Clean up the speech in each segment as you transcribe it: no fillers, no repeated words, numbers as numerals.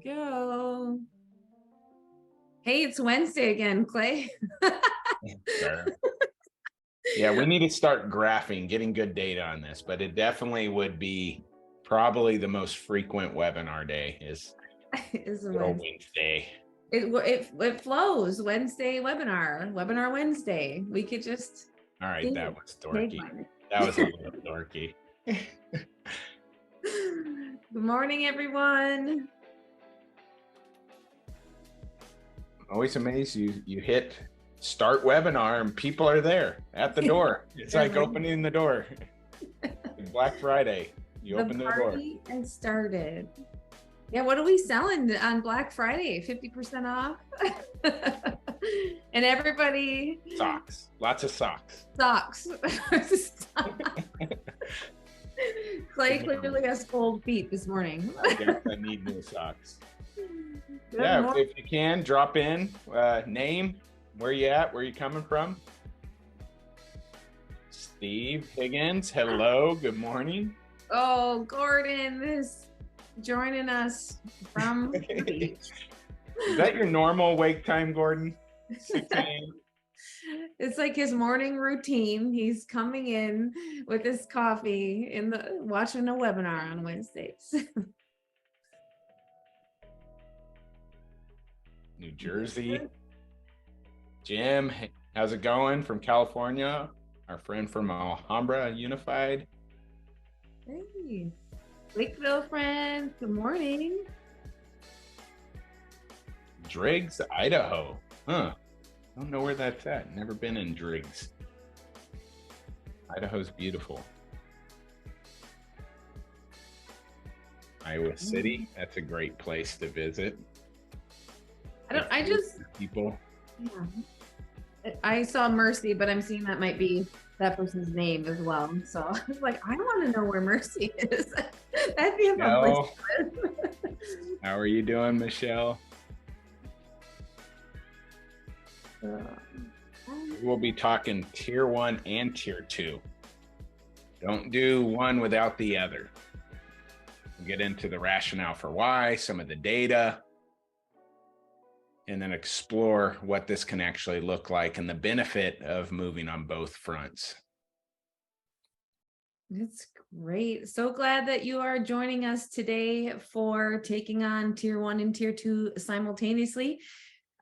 Go. Hey, it's Wednesday again, Clay. Sure. Yeah, we need to start graphing, getting good data on this, but it definitely would be probably the most frequent webinar day is It's a good old Wednesday. Wednesday. It flows. Wednesday webinar Wednesday. We could just All right, that was dorky. tagline. That was a little dorky. Good morning, everyone. Always amazed you hit start webinar and people are there at the door. It's like opening the door. Black Friday. You open the door. The party has started. Yeah, what are we selling on Black Friday? 50% off? And everybody Socks. Lots of socks. socks. Clay clearly has cold feet this morning. I guess I need new socks. Good Yeah, morning. if you can, drop in, name, where you at, where you coming from. Steve Higgins, hello, good morning. Oh, Gordon is joining us from the beach. Is that your normal wake time, Gordon? 6 a.m.? It's like his morning routine. He's coming in with his coffee watching a webinar on Wednesdays. New Jersey. Jim, how's it going from California? Our friend from Alhambra Unified. Hey, Lakeville friends, good morning. Driggs, Idaho. Huh. Don't know where that's at. Never been in Driggs. Idaho's beautiful. Iowa City, that's a great place to visit. People. Yeah. I saw Mercy, but I'm seeing that might be that person's name as well. So I was like, I want to know where Mercy is. That'd be a fun place to live. How are you doing, Michelle? We'll be talking tier 1 and tier 2. Don't do one without the other. We'll get into the rationale for why, some of the data, and then explore what this can actually look like and the benefit of moving on both fronts. That's great. So glad that you are joining us today for taking on tier 1 and tier 2 simultaneously.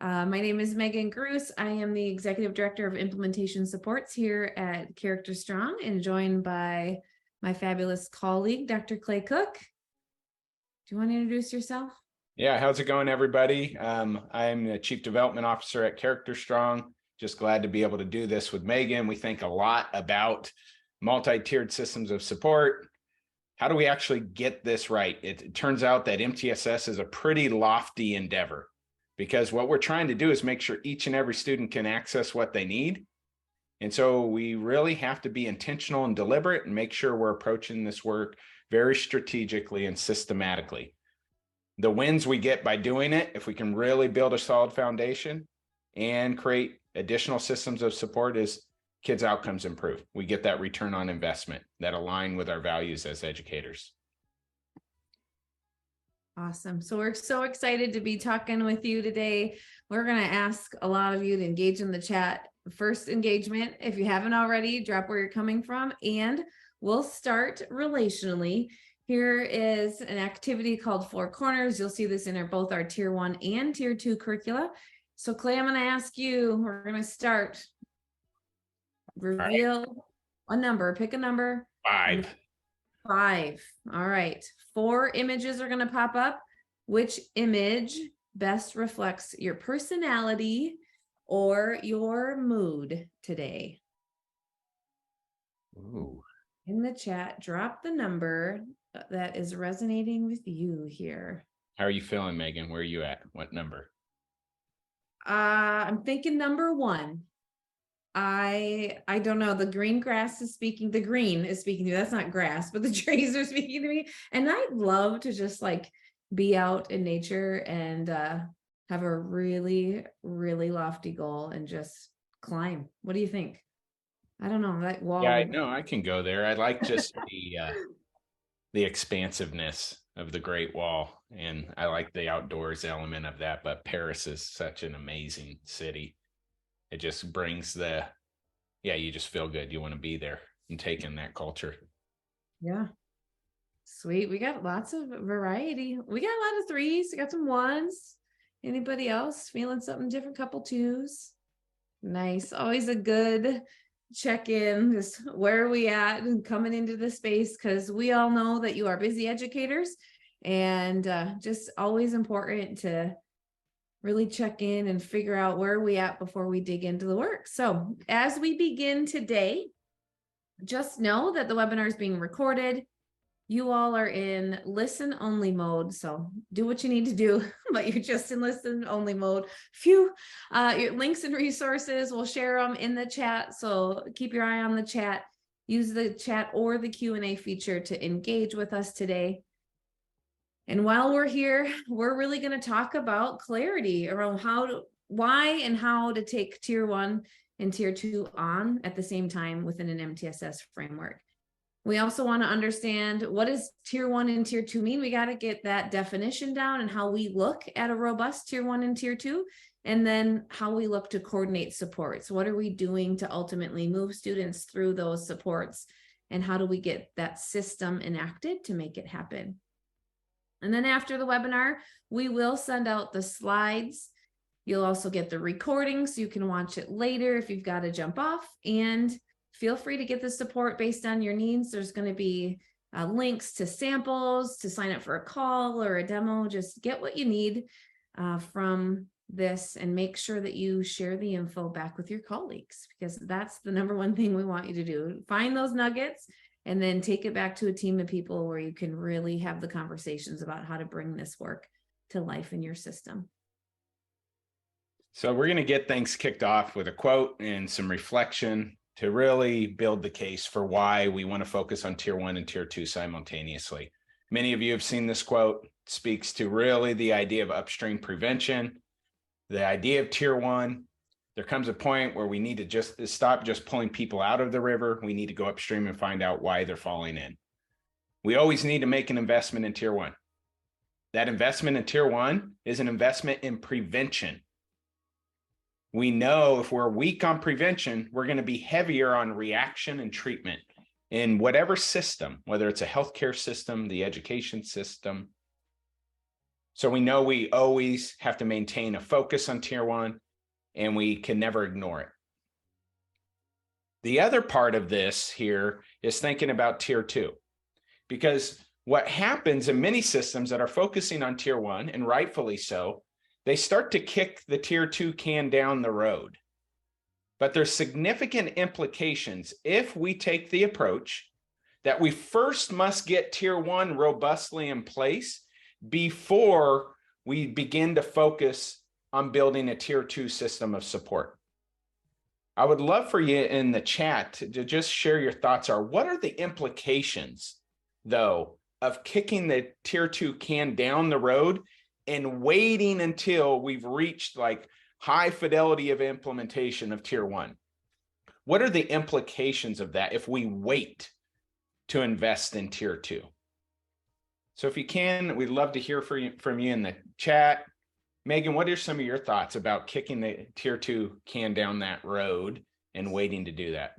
My name is Megan Gruss. I am the Executive Director of Implementation Supports here at Character Strong and joined by my fabulous colleague, Dr. Clay Cook. Do you want to introduce yourself? Yeah, how's it going, everybody? I'm the Chief Development Officer at Character Strong. Just glad to be able to do this with Megan. We think a lot about multi-tiered systems of support. How do we actually get this right? It turns out that MTSS is a pretty lofty endeavor because what we're trying to do is make sure each and every student can access what they need. And so we really have to be intentional and deliberate and make sure we're approaching this work very strategically and systematically. The wins we get by doing it, if we can really build a solid foundation and create additional systems of support, is kids' outcomes improve. We get that return on investment that align with our values as educators. Awesome. So we're so excited to be talking with you today. We're going to ask a lot of you to engage in the chat. First engagement, if you haven't already, drop where you're coming from, and we'll start relationally. Here is an activity called Four Corners. You'll see this in both our tier 1 and tier 2 curricula. So Clay, I'm going to ask you, we're going to start. Reveal a number, pick a number. 5. 5. All right. 4 images are going to pop up. Which image best reflects your personality or your mood today? Ooh. In the chat, drop the number that is resonating with you here. How are you feeling, Megan? Where are you at? What number? I'm thinking number 1. I don't know. The green grass is speaking. The green is speaking to me. That's not grass, but the trees are speaking to me. And I'd love to just like be out in nature and have a really, really lofty goal and just climb. What do you think? I don't know, that wall. Yeah, I know I can go there. I like just the expansiveness of the Great Wall. And I like the outdoors element of that, but Paris is such an amazing city. It just brings you just feel good. You want to be there and take in that culture. Yeah. Sweet. We got lots of variety. We got a lot of threes. We got some ones. Anybody else feeling something different? Couple twos. Nice. Always a good check in. Just where are we at and coming into the space? Because we all know that you are busy educators, and just always important to really check in and figure out where we at before we dig into the work. So as we begin today, just know that the webinar is being recorded. You all are in listen only mode, so do what you need to do, but you're just in listen only mode. Phew. Your links and resources, we'll share them in the chat, so keep your eye on the chat. Use the chat or the Q&A feature to engage with us today. And while we're here, we're really going to talk about clarity around why and how to take tier 1 and tier 2 on at the same time within an MTSS framework. We also want to understand, what does tier 1 and tier 2 mean? We got to get that definition down and how we look at a robust tier 1 and tier 2, and then how we look to coordinate supports. What are we doing to ultimately move students through those supports, and how do we get that system enacted to make it happen? And then after the webinar, we will send out the slides. You'll also get the recording so you can watch it later if you've got to jump off, and feel free to get the support based on your needs. There's going to be links to samples, to sign up for a call or a demo. Just get what you need from this, and make sure that you share the info back with your colleagues, because that's the number one thing we want you to do. Find those nuggets and then take it back to a team of people where you can really have the conversations about how to bring this work to life in your system. So we're going to get things kicked off with a quote and some reflection to really build the case for why we want to focus on tier 1 and tier 2 simultaneously. Many of you have seen this quote. It speaks to really the idea of upstream prevention, the idea of tier 1. There comes a point where we need to just stop just pulling people out of the river. We need to go upstream and find out why they're falling in. We always need to make an investment in tier 1. That investment in tier 1 is an investment in prevention. We know if we're weak on prevention, we're going to be heavier on reaction and treatment in whatever system, whether it's a healthcare system, the education system. So we know we always have to maintain a focus on tier 1, and we can never ignore it. The other part of this here is thinking about tier 2, because what happens in many systems that are focusing on tier 1, and rightfully so, they start to kick the tier 2 can down the road. But there's significant implications if we take the approach that we first must get tier 1 robustly in place before we begin to focus on building a tier 2 system of support. I would love for you in the chat to just share your thoughts. What are the implications, though, of kicking the tier 2 can down the road and waiting until we've reached like high fidelity of implementation of tier 1? What are the implications of that if we wait to invest in tier 2? So if you can, we'd love to hear from you in the chat. Megan, what are some of your thoughts about kicking the tier 2 can down that road and waiting to do that?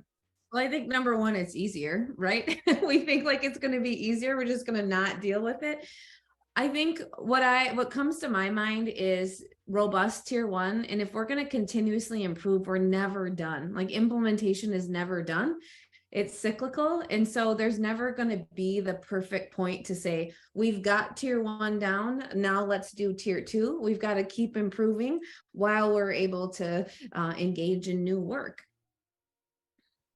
Well, I think number one, it's easier, right? We think like it's going to be easier. We're just going to not deal with it. I think what comes to my mind is robust tier 1. And if we're going to continuously improve, we're never done. Like implementation is never done. It's cyclical. And so there's never going to be the perfect point to say, we've got tier 1 down. Now let's do tier 2. We've got to keep improving while we're able to engage in new work.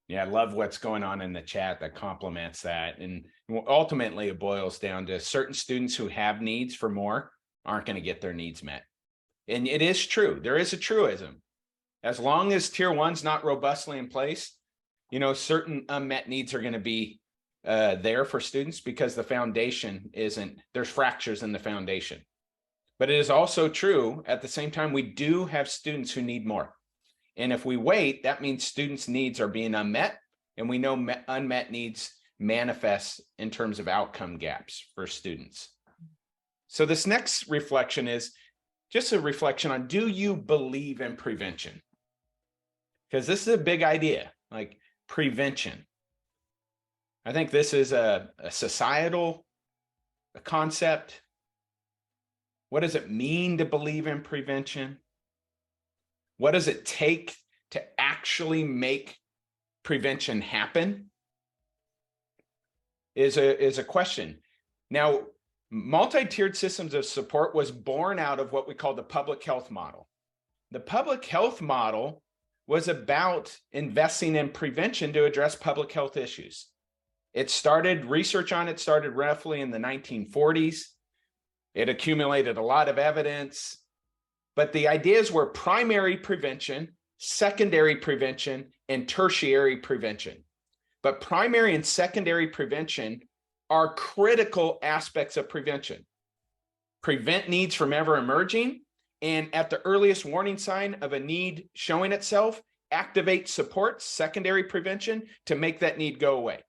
Yeah, I love what's going on in the chat that complements that. And ultimately, it boils down to certain students who have needs for more aren't going to get their needs met. And it is true. There is a truism. As long as tier 1's not robustly in place, certain unmet needs are going to be there for students because the foundation there's fractures in the foundation. But it is also true at the same time, we do have students who need more. And if we wait, that means students' needs are being unmet, and we know unmet needs manifest in terms of outcome gaps for students. So this next reflection is just a reflection on, do you believe in prevention? Because this is a big idea, like prevention. I think this is a societal concept. What does it mean to believe in prevention? What does it take to actually make prevention happen? Is a question. Now, multi-tiered systems of support was born out of what we call the public health model. The public health model was about investing in prevention to address public health issues. Research on it started roughly in the 1940s. It accumulated a lot of evidence, but the ideas were primary prevention, secondary prevention, and tertiary prevention. But primary and secondary prevention are critical aspects of prevention. Prevent needs from ever emerging, and at the earliest warning sign of a need showing itself, activate support, secondary prevention, to make that need go away.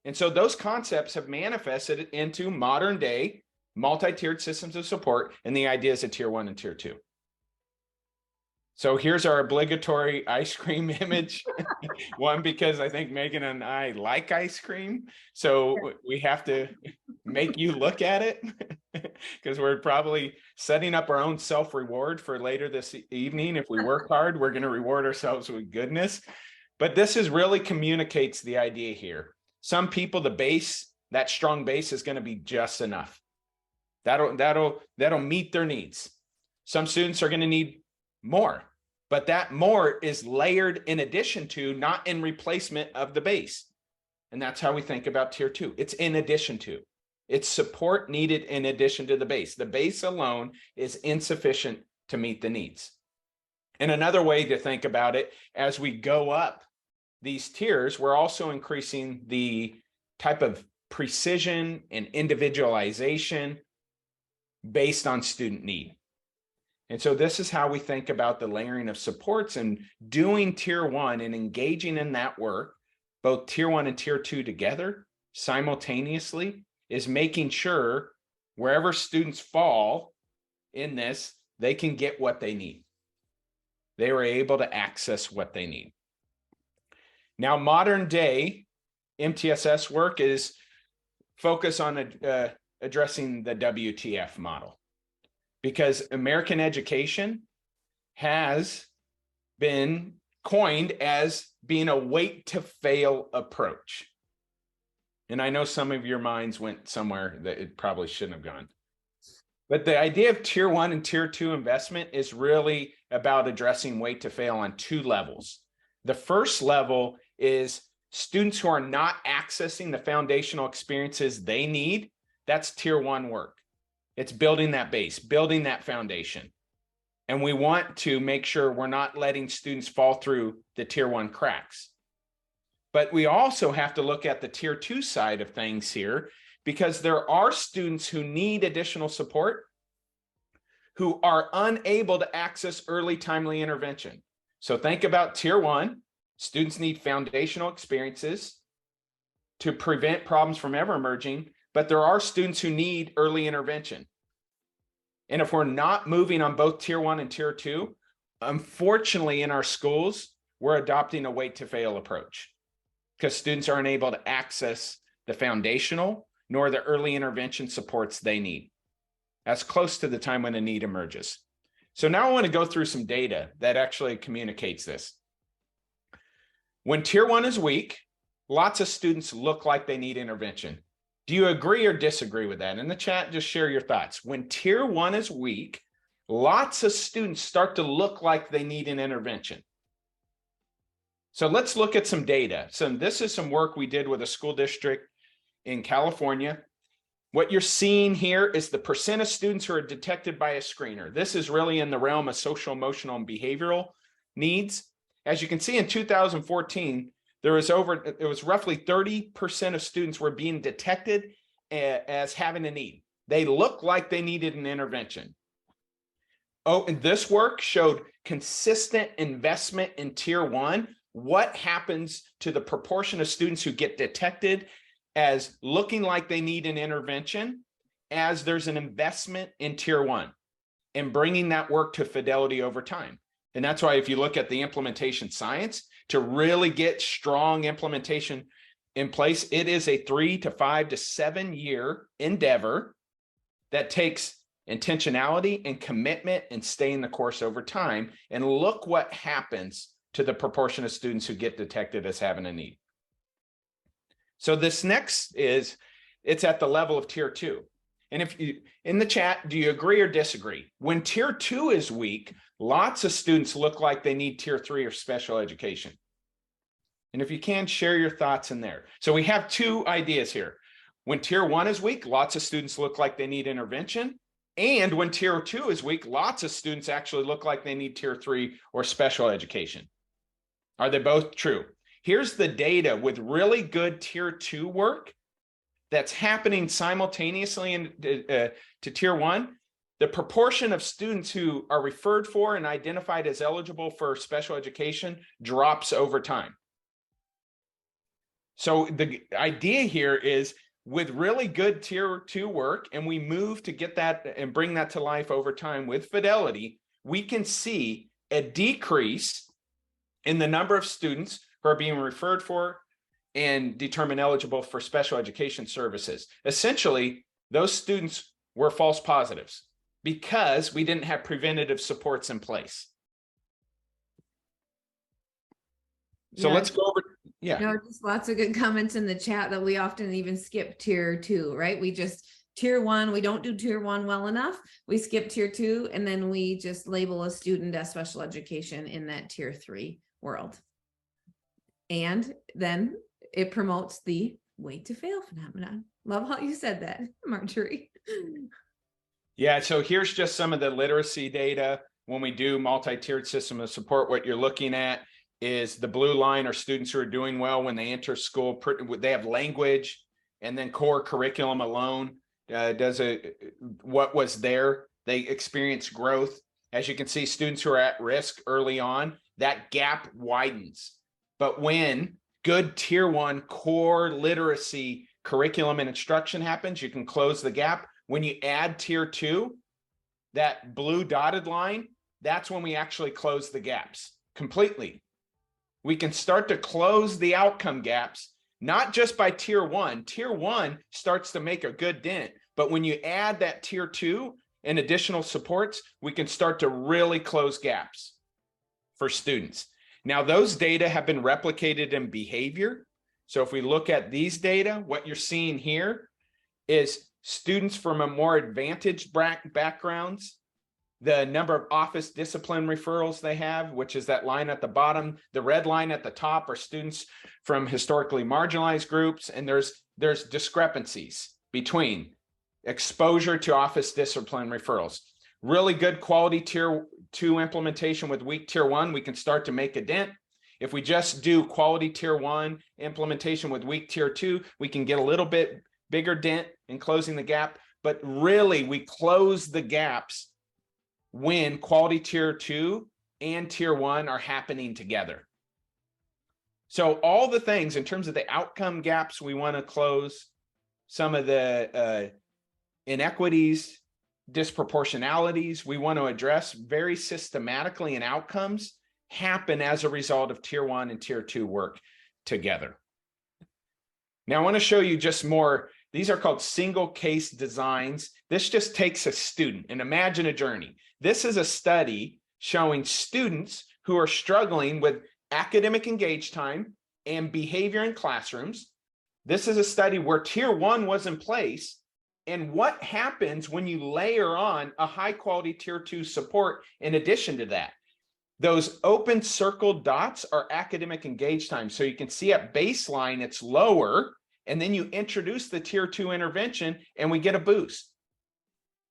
And so those concepts have manifested into modern day multi-tiered systems of support and the ideas of tier 1 and tier 2. So here's our obligatory ice cream image. One, because I think Megan and I like ice cream. So we have to make you look at it because we're probably setting up our own self-reward for later this evening. If we work hard, we're going to reward ourselves with goodness. But this really communicates the idea here. Some people, that strong base is going to be just enough. That'll meet their needs. Some students are going to need more, but that more is layered in addition to, not in replacement of the base. And that's how we think about tier 2. It's in addition to. It's support needed in addition to the base. The base alone is insufficient to meet the needs. And another way to think about it, as we go up these tiers, we're also increasing the type of precision and individualization based on student need. And so this is how we think about the layering of supports, and doing tier 1 and engaging in that work, both tier 1 and tier 2 together simultaneously, is making sure wherever students fall in this, they can get what they need. They were able to access what they need. Now, modern day MTSS work is focused on addressing the WTF model, because American education has been coined as being a wait to fail approach. And I know some of your minds went somewhere that it probably shouldn't have gone. But the idea of tier 1 and tier 2 investment is really about addressing wait to fail on 2 levels. The first level is students who are not accessing the foundational experiences they need. That's tier 1 work. It's building that base, building that foundation. And we want to make sure we're not letting students fall through the tier 1 cracks. But we also have to look at the tier 2 side of things here, because there are students who need additional support who are unable to access early timely intervention. So think about tier 1. Students need foundational experiences to prevent problems from ever emerging, but there are students who need early intervention. And if we're not moving on both tier 1 and tier 2, unfortunately in our schools, we're adopting a wait to fail approach, because students aren't able to access the foundational nor the early intervention supports they need. That's close to the time when a need emerges. So now I want to go through some data that actually communicates this. When tier 1 is weak, lots of students look like they need intervention. Do you agree or disagree with that? In the chat, just share your thoughts. When tier 1 is weak, lots of students start to look like they need an intervention. So let's look at some data. So this is some work we did with a school district in California. What you're seeing here is the percent of students who are detected by a screener. This is really in the realm of social, emotional, and behavioral needs. As you can see, in 2014, it was roughly 30% of students were being detected as having a need. They looked like they needed an intervention. Oh, and this work showed consistent investment in tier 1. What happens to the proportion of students who get detected as looking like they need an intervention as there's an investment in tier one and bringing that work to fidelity over time. And that's why if you look at the implementation science, to really get strong implementation in place, it is a 3 to 5 to 7 year endeavor that takes intentionality and commitment and staying the course over time. And look what happens to the proportion of students who get detected as having a need. So this next is, it's at the level of tier two. And if you, in the chat, do you agree or disagree? When tier two is weak, lots of students look like they need tier three or special education. And if you can, share your thoughts in there. So we have two ideas here. When tier one is weak, lots of students look like they need intervention. And when tier two is weak, lots of students actually look like they need tier three or special education. Are they both true? Here's the data with really good tier two work that's happening simultaneously to tier one. The proportion of students who are referred for and identified as eligible for special education drops over time. So the idea here is, with really good tier two work, and we move to get that and bring that to life over time with fidelity, we can see a decrease in the number of students who are being referred for and determined eligible for special education services. Essentially, those students were false positives because we didn't have preventative supports in place. So let's go over. Yeah. No, just lots of good comments in the chat that we often even skip tier two, right? We just tier one, we don't do tier one well enough. We skip tier two, and then we just label a student as special education in that tier three world. And then it promotes the wait to fail phenomenon. Love how you said that, Marjorie. Yeah, so here's just some of the literacy data. When we do multi-tiered system of support, what you're looking at is the blue line are students who are doing well when they enter school. They have language, and then core curriculum alone what was there. They experience growth. As you can see, students who are at risk early on, that gap widens. But when good tier one core literacy curriculum and instruction happens, you can close the gap. When you add tier two, that blue dotted line, that's when we actually close the gaps completely. We can start to close the outcome gaps, not just by tier one. Tier one starts to make a good dent, but when you add that tier two and additional supports, we can start to really close gaps for students. Now, those data have been replicated in behavior. So if we look at these data, what you're seeing here is students from a more advantaged backgrounds, the number of office discipline referrals they have, which is that line at the bottom. The red line at the top are students from historically marginalized groups, and there's discrepancies between exposure to office discipline referrals. Really good quality tier two implementation with weak tier one, we can start to make a dent. If we just do quality tier one implementation with weak tier two, we can get a little bit bigger dent in closing the gap, but really we close the gaps when quality tier two and tier one are happening together. So all the things in terms of the outcome gaps we want to close, some of the inequities, disproportionalities we want to address very systematically, and outcomes happen as a result of tier one and tier two work together. Now I want to show you just more. These are called single case designs. This just takes a student and imagine a journey. This is a study showing students who are struggling with academic engage time and behavior in classrooms. This is a study where tier one was in place, and what happens when you layer on a high quality tier two support in addition to that. Those open circled dots are academic engage time. So you can see at baseline, it's lower, and then you introduce the tier two intervention and we get a boost.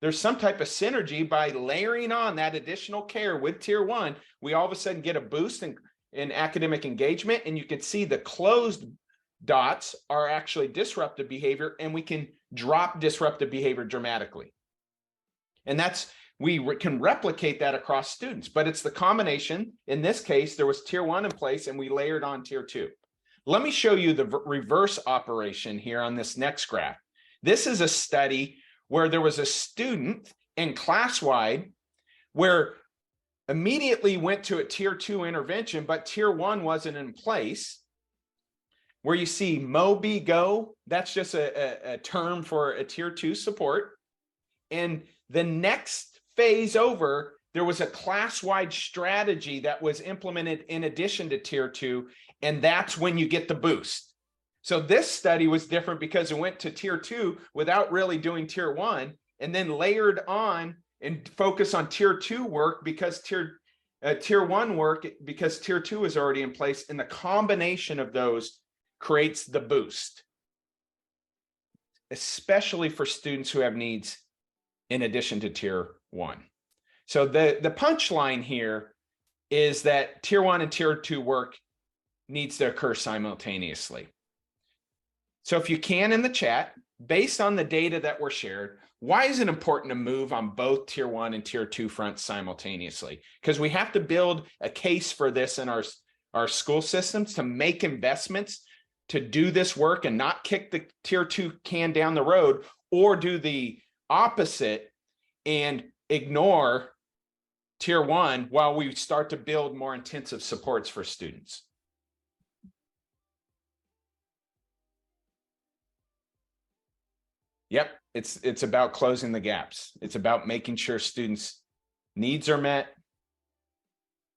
There's some type of synergy by layering on that additional care with tier one. We all of a sudden get a boost in academic engagement, and you can see the closed dots are actually disruptive behavior, and we can drop disruptive behavior dramatically. And we can replicate that across students, but it's the combination. In this case, there was tier one in place and we layered on tier two. Let me show you the reverse operation here on this next graph. This is a study where there was a student in class-wide where immediately went to a tier 2 intervention, but tier 1 wasn't in place. Where you see MOBI go, that's just a term for a tier 2 support. And the next phase over, there was a class-wide strategy that was implemented in addition to tier 2, and that's when you get the boost. So this study was different because it went to tier 2 without really doing tier 1, and then layered on and focus on tier 2 work because tier 1 work because tier 2 is already in place, and the combination of those creates the boost, especially for students who have needs in addition to tier 1. So the punchline here is that tier 1 and tier 2 work needs to occur simultaneously. So if you can in the chat, based on the data that were shared, why is it important to move on both tier 1 and tier 2 fronts simultaneously? Because we have to build a case for this in our school systems to make investments to do this work and not kick the tier 2 can down the road, or do the opposite and ignore tier 1 while we start to build more intensive supports for students. Yep, it's about closing the gaps. It's about making sure students' needs are met.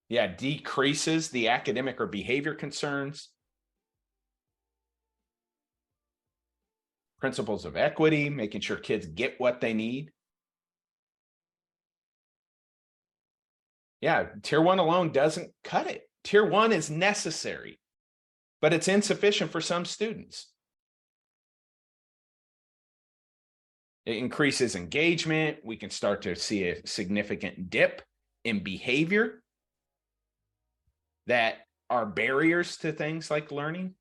Yeah, decreases the academic or behavior concerns. Principles of equity, making sure kids get what they need. Yeah, tier 1 alone doesn't cut it. Tier 1 is necessary, but it's insufficient for some students. It increases engagement. We can start to see a significant dip in behavior that are barriers to things like learning.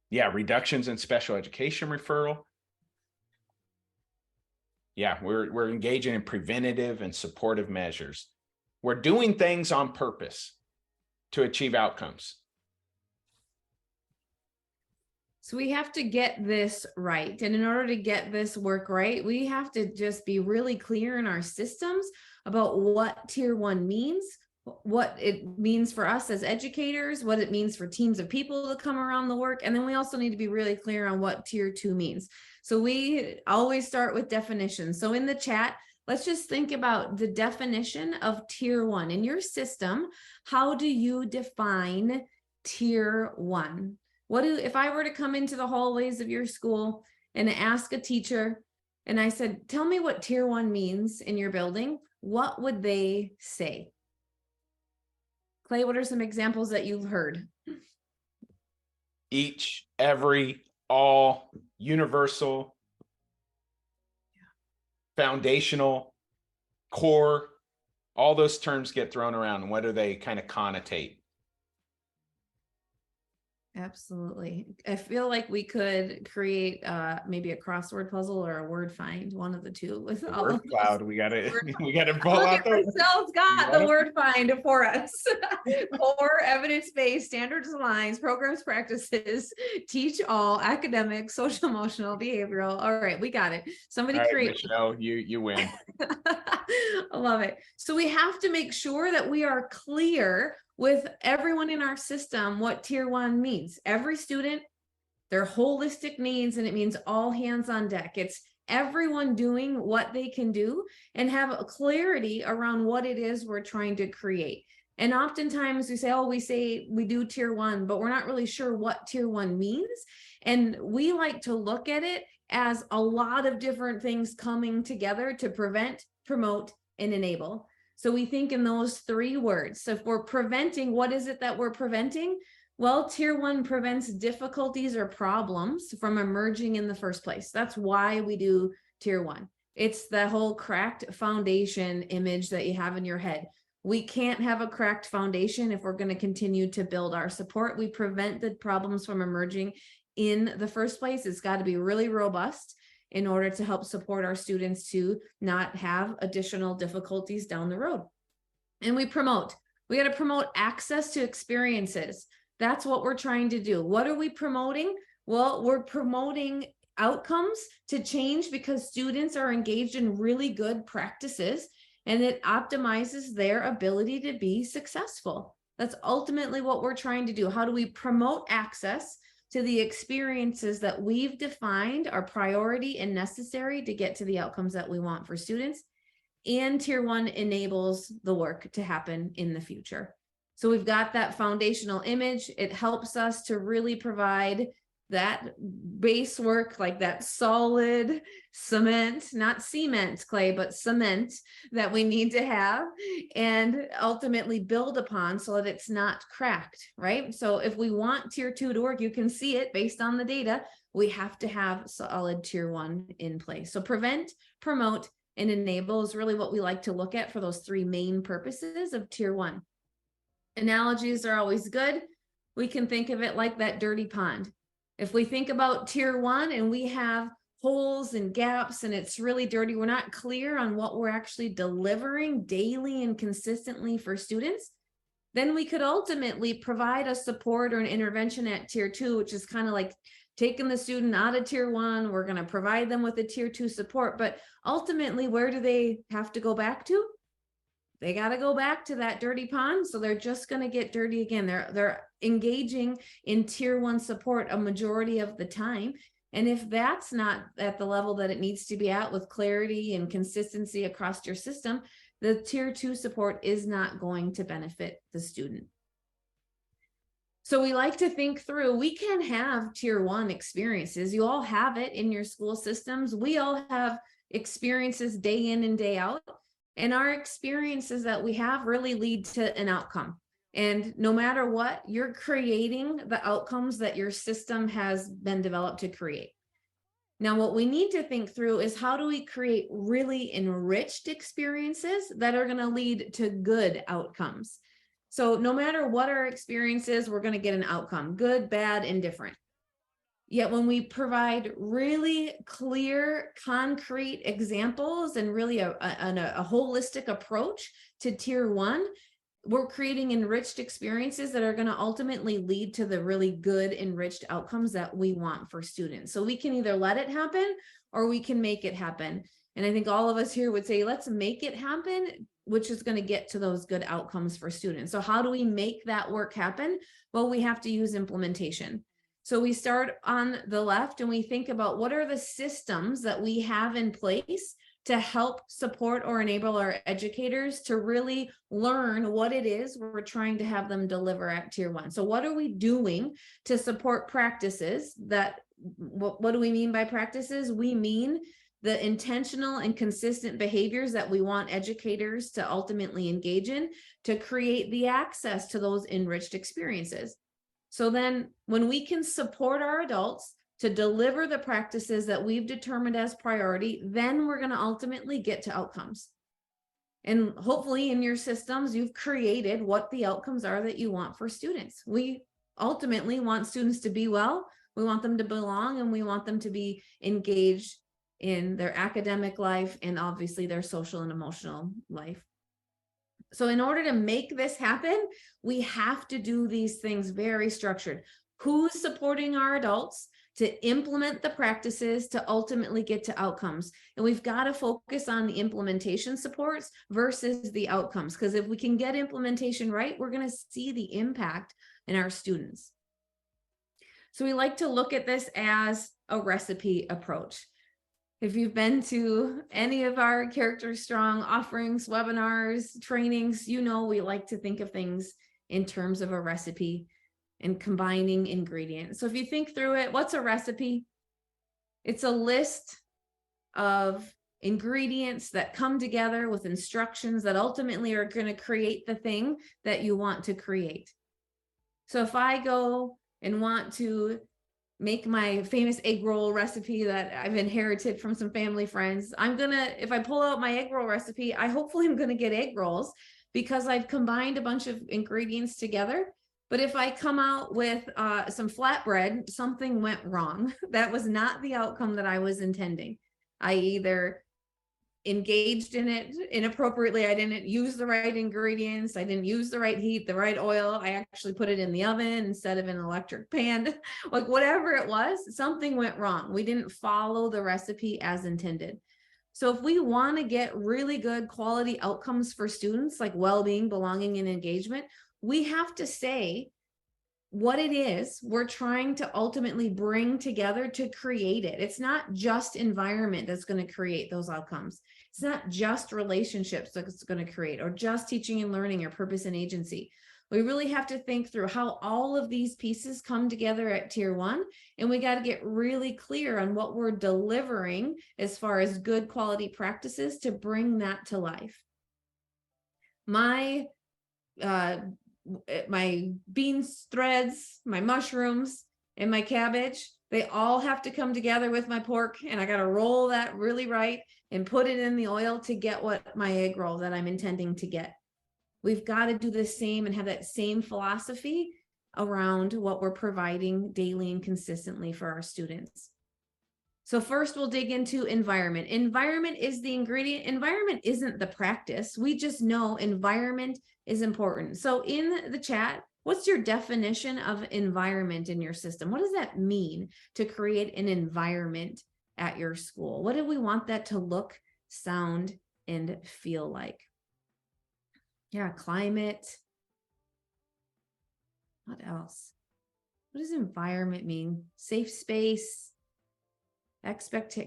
Yeah, reductions in special education referral. Yeah, we're engaging in preventative and supportive measures. We're doing things on purpose to achieve outcomes. So we have to get this right. And in order to get this work right, we have to just be really clear in our systems about what tier 1 means, what it means for us as educators, what it means for teams of people to come around the work. And then we also need to be really clear on what tier 2 means. So we always start with definitions. So in the chat, let's just think about the definition of tier 1 in your system. How do you define tier 1? If I were to come into the hallways of your school and ask a teacher, and I said, tell me what tier 1 means in your building, what would they say? Clay, what are some examples that you've heard? Each, every, all, universal, foundational, core, all those terms get thrown around. What do they kind of connotate? Absolutely. I feel like we could create maybe a crossword puzzle or a word find, one of the two with all Word of those. cloud. We gotta pull Look out at ourselves got the word find for us. Core, evidence-based, standards lines, programs, practices, teach all, academic, social, emotional, behavioral. All right, we got it. Somebody All right, create. Michelle, you win. I love it. So we have to make sure that we are clear with everyone in our system what tier 1 means. Every student, their holistic needs, and it means all hands on deck. It's everyone doing what they can do and have a clarity around what it is we're trying to create. And oftentimes we say we do tier 1, but we're not really sure what tier 1 means. And we like to look at it as a lot of different things coming together to prevent, promote, and enable. So we think in those 3 words. So if we're preventing, what is it that we're preventing? Well, tier 1 prevents difficulties or problems from emerging in the first place. That's why we do tier 1. It's the whole cracked foundation image that you have in your head. We can't have a cracked foundation if we're going to continue to build our support. We prevent the problems from emerging in the first place. It's got to be really robust in order to help support our students to not have additional difficulties down the road. And we got to promote access to experiences. That's what we're trying to do. What are we promoting? Well, we're promoting outcomes to change because students are engaged in really good practices, and it optimizes their ability to be successful. That's ultimately what we're trying to do. How do we promote access to the experiences that we've defined are priority and necessary to get to the outcomes that we want for students? And Tier 1 enables the work to happen in the future. So we've got that foundational image. It helps us to really provide that base work, like that solid cement, not cement, Clay, but cement that we need to have and ultimately build upon so that it's not cracked, right? So if we want Tier 2 to work, you can see it based on the data, we have to have solid Tier 1 in place. So prevent, promote, and enable is really what we like to look at for those three main purposes of Tier 1. Analogies are always good. We can think of it like that dirty pond. If we think about Tier 1 and we have holes and gaps and it's really dirty, we're not clear on what we're actually delivering daily and consistently for students, then we could ultimately provide a support or an intervention at Tier 2, which is kind of like taking the student out of Tier 1. We're going to provide them with a Tier 2 support, but ultimately, where do they have to go back to? They got to go back to that dirty pond. So they're just going to get dirty again. They're engaging in Tier 1 support a majority of the time. And if that's not at the level that it needs to be at with clarity and consistency across your system, the Tier 2 support is not going to benefit the student. So we like to think through, we can have Tier 1 experiences. You all have it in your school systems. We all have experiences day in and day out. And our experiences that we have really lead to an outcome. And no matter what, you're creating the outcomes that your system has been developed to create. Now, what we need to think through is how do we create really enriched experiences that are going to lead to good outcomes? So no matter what our experience is, we're going to get an outcome, good, bad, indifferent. Yet when we provide really clear, concrete examples and really a holistic approach to Tier 1, we're creating enriched experiences that are going to ultimately lead to the really good enriched outcomes that we want for students. So we can either let it happen or we can make it happen. And I think all of us here would say, let's make it happen, which is going to get to those good outcomes for students. So how do we make that work happen? Well, we have to use implementation. So we start on the left and we think about what are the systems that we have in place to help support or enable our educators to really learn what it is we're trying to have them deliver at Tier 1. So what are we doing to support practices that, what do we mean by practices? We mean the intentional and consistent behaviors that we want educators to ultimately engage in to create the access to those enriched experiences. So then when we can support our adults to deliver the practices that we've determined as priority, then we're going to ultimately get to outcomes. And hopefully in your systems, you've created what the outcomes are that you want for students. We ultimately want students to be well, we want them to belong, and we want them to be engaged in their academic life and obviously their social and emotional life. So in order to make this happen, we have to do these things very structured. Who's supporting our adults to implement the practices to ultimately get to outcomes? And we've got to focus on the implementation supports versus the outcomes, because if we can get implementation right, we're going to see the impact in our students. So we like to look at this as a recipe approach. If you've been to any of our Character Strong offerings, webinars, trainings, you know we like to think of things in terms of a recipe and combining ingredients. So if you think through it, what's a recipe? It's a list of ingredients that come together with instructions that ultimately are going to create the thing that you want to create. So if I go and want to make my famous egg roll recipe that I've inherited from some family friends, if I pull out my egg roll recipe, hopefully I'm gonna get egg rolls because I've combined a bunch of ingredients together. But if I come out with some flatbread, something went wrong. That was not the outcome that I was intending. I either engaged in it inappropriately. I didn't use the right ingredients. I didn't use the right heat, the right oil. I actually put it in the oven instead of an electric pan. Like whatever it was, something went wrong. We didn't follow the recipe as intended. So if we want to get really good quality outcomes for students, like well-being, belonging, and engagement, we have to say what it is we're trying to ultimately bring together to create it. It's not just environment that's going to create those outcomes. It's not just relationships that's going to create, or just teaching and learning, or purpose and agency. We really have to think through how all of these pieces come together at tier 1, and we got to get really clear on what we're delivering as far as good quality practices to bring that to life. My beans threads, my mushrooms, and my cabbage, they all have to come together with my pork, and I got to roll that really right and put it in the oil to get what my egg roll that I'm intending to get. We've got to do the same and have that same philosophy around what we're providing daily and consistently for our students. So first we'll dig into environment. Environment is the ingredient. Environment isn't the practice. We just know environment is important. So in the chat, what's your definition of environment in your system? What does that mean to create an environment at your school? What do we want that to look, sound, and feel like? Yeah, climate. What else? What does environment mean? Safe space.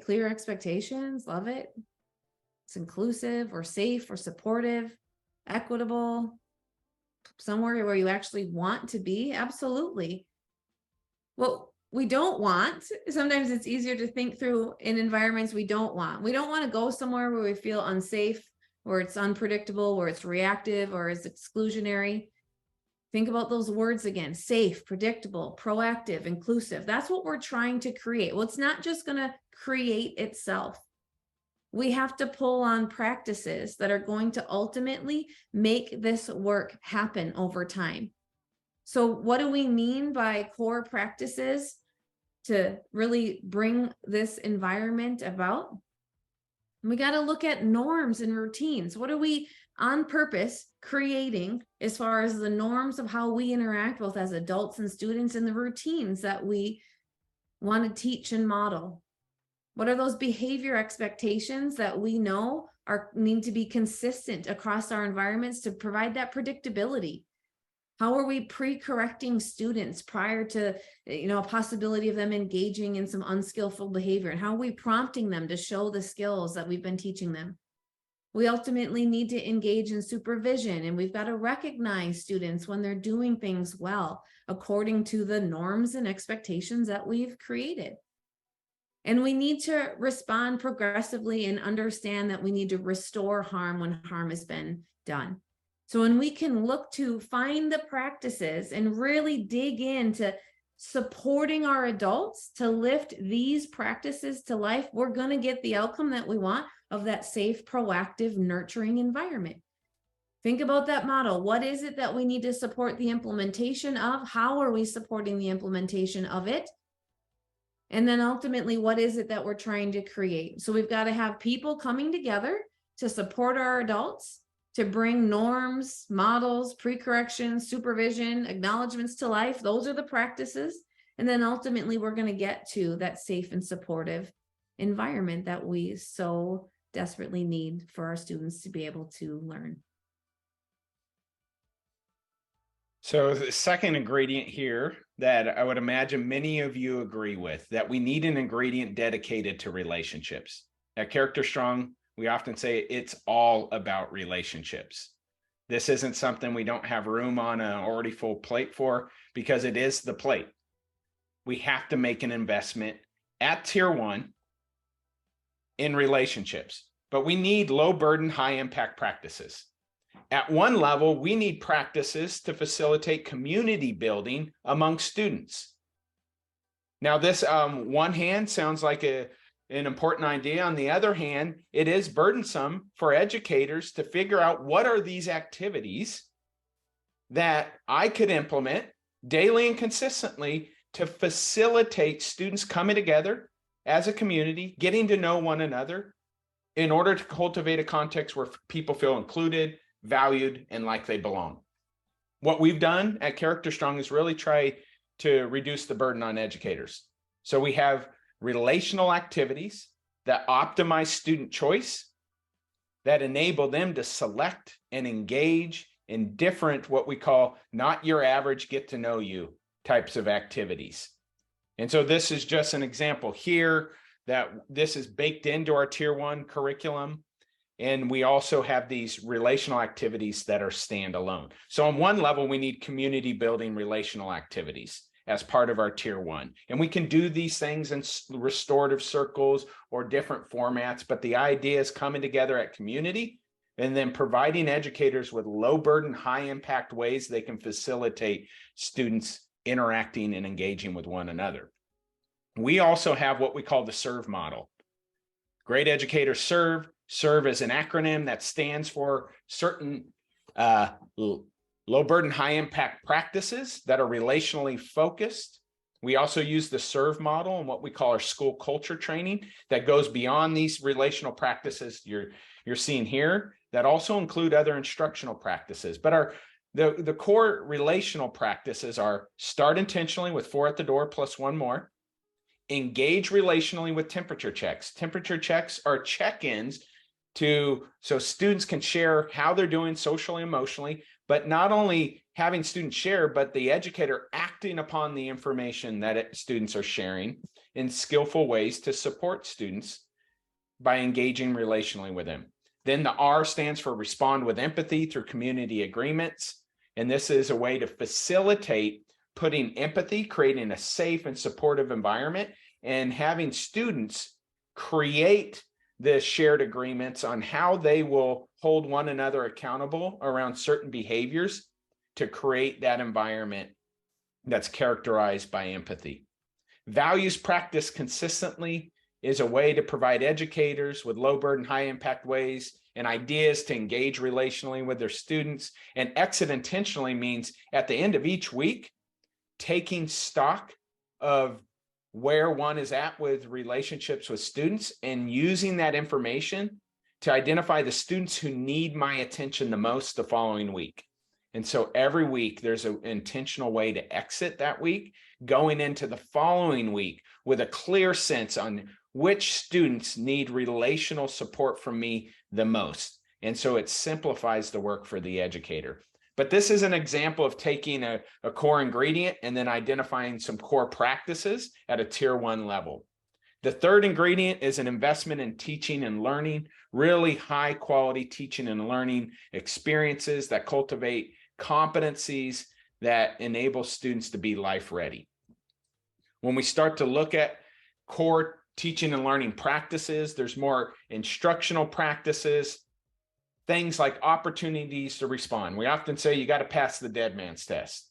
Clear expectations, love it. It's inclusive or safe or supportive, equitable, somewhere where you actually want to be. Absolutely. What we don't want, sometimes it's easier to think through in environments we don't want. We don't want to go somewhere where we feel unsafe, where it's unpredictable, where it's reactive, or is exclusionary. Think about those words again: safe, predictable, proactive, inclusive. That's what we're trying to create. Well, it's not just going to create itself. We have to pull on practices that are going to ultimately make this work happen over time. So what do we mean by core practices to really bring this environment about? We got to look at norms and routines. What are we on purpose creating as far as the norms of how we interact both as adults and students, and the routines that we want to teach and model? What are those behavior expectations that we know need to be consistent across our environments to provide that predictability? How are we pre-correcting students prior to, a possibility of them engaging in some unskillful behavior? And how are we prompting them to show the skills that we've been teaching them? We ultimately need to engage in supervision, and we've got to recognize students when they're doing things well, according to the norms and expectations that we've created. And we need to respond progressively and understand that we need to restore harm when harm has been done. So when we can look to find the practices and really dig into supporting our adults to lift these practices to life, we're going to get the outcome that we want of that safe, proactive, nurturing environment. Think about that model. What is it that we need to support the implementation of? How are we supporting the implementation of it? And then ultimately, what is it that we're trying to create? So we've got to have people coming together to support our adults, to bring norms, models, pre-corrections, supervision, acknowledgments to life. Those are the practices. And then ultimately, we're going to get to that safe and supportive environment that we so desperately need for our students to be able to learn. So the second ingredient here that I would imagine many of you agree with, that we need an ingredient dedicated to relationships. At Character Strong, we often say it's all about relationships. This isn't something we don't have room on an already full plate for, because it is the plate. We have to make an investment at tier 1 in relationships, but we need low burden, high impact practices. At one level, we need practices to facilitate community building among students. Now, this on one hand sounds like an important idea. On the other hand, it is burdensome for educators to figure out what are these activities that I could implement daily and consistently to facilitate students coming together as a community, getting to know one another, in order to cultivate a context where people feel included, valued, and like they belong. What we've done at Character Strong is really try to reduce the burden on educators. So we have relational activities that optimize student choice, that enable them to select and engage in different, what we call not your average get to know you types of activities. And so this is just an example here that this is baked into our tier 1 curriculum. And we also have these relational activities that are standalone. So on one level, we need community building relational activities as part of our tier 1. And we can do these things in restorative circles or different formats, but the idea is coming together at community and then providing educators with low burden, high impact ways they can facilitate students interacting and engaging with one another. We also have what we call the SERVE model. Great educators serve. SERVE is an acronym that stands for certain low burden, high impact practices that are relationally focused. We also use the SERVE model and what we call our school culture training that goes beyond these relational practices you're seeing here, that also include other instructional practices. But the core relational practices are start intentionally with 4 at the door plus 1 more, engage relationally with temperature checks. Temperature checks are check-ins so students can share how they're doing socially, emotionally, but not only having students share, but the educator acting upon the information that students are sharing in skillful ways to support students by engaging relationally with them. Then the R stands for respond with empathy through community agreements. And this is a way to facilitate putting empathy, creating a safe and supportive environment, and having students create the shared agreements on how they will hold one another accountable around certain behaviors to create that environment that's characterized by empathy. Values practiced consistently is a way to provide educators with low burden, high impact ways and ideas to engage relationally with their students. And exit intentionally means at the end of each week, taking stock of where one is at with relationships with students and using that information to identify the students who need my attention the most the following week. And so every week there's an intentional way to exit that week, going into the following week with a clear sense on which students need relational support from me the most. And so it simplifies the work for the educator. But this is an example of taking a core ingredient and then identifying some core practices at a tier 1 level. The third ingredient is an investment in teaching and learning, really high quality teaching and learning experiences that cultivate competencies that enable students to be life ready. When we start to look at core teaching and learning practices, there's more instructional practices, things like opportunities to respond. We often say you got to pass the dead man's test.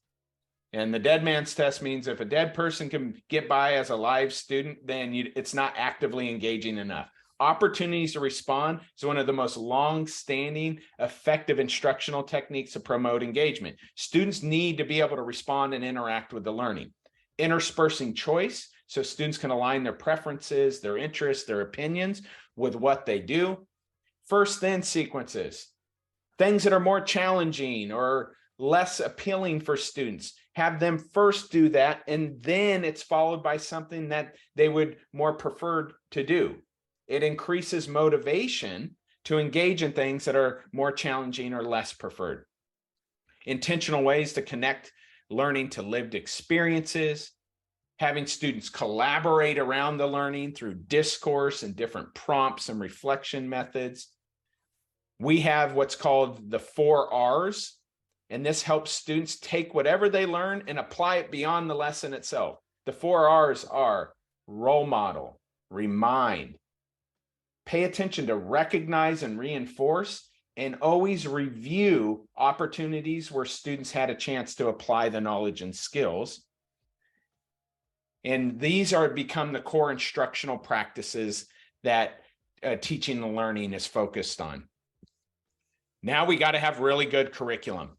And the dead man's test means if a dead person can get by as a live student, then it's not actively engaging enough. Opportunities to respond is one of the most long-standing, effective instructional techniques to promote engagement. Students need to be able to respond and interact with the learning. Interspersing choice, so students can align their preferences, their interests, their opinions with what they do. First then sequences, things that are more challenging or less appealing for students, have them first do that, and then it's followed by something that they would more prefer to do. It increases motivation to engage in things that are more challenging or less preferred. Intentional ways to connect learning to lived experiences, having students collaborate around the learning through discourse and different prompts and reflection methods. We have what's called the 4 R's, and this helps students take whatever they learn and apply it beyond the lesson itself. The 4 R's are role model, remind, pay attention to recognize and reinforce, and always review opportunities where students had a chance to apply the knowledge and skills. And these are become the core instructional practices that teaching and learning is focused on. Now we got to have really good curriculum.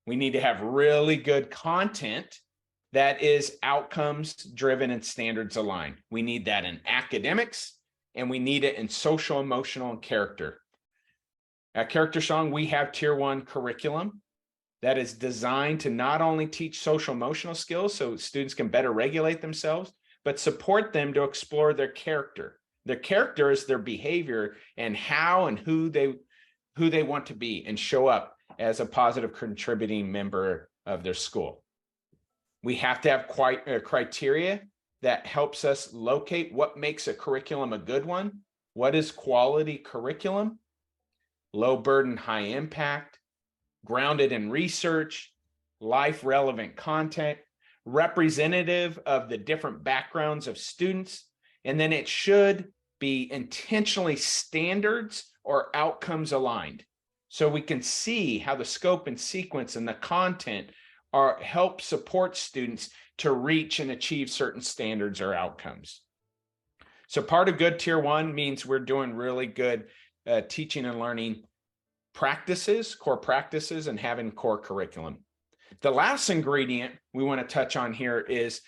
We need to have really good content that is outcomes driven and standards aligned. We need that in academics, and we need it in social, emotional, and character. At Character Strong, we have Tier 1 curriculum that is designed to not only teach social emotional skills so students can better regulate themselves, but support them to explore their character. Their character is their behavior and how and who they want to be and show up as a positive contributing member of their school. We have to have criteria that helps us locate what makes a curriculum a good one. What is quality curriculum? Low burden, high impact, grounded in research, life relevant content, representative of the different backgrounds of students, and then it should be intentionally standards or outcomes aligned. So we can see how the scope and sequence and the content help support students to reach and achieve certain standards or outcomes. So part of good Tier 1 means we're doing really good teaching and learning practices, core practices, and having core curriculum. The last ingredient we want to touch on here is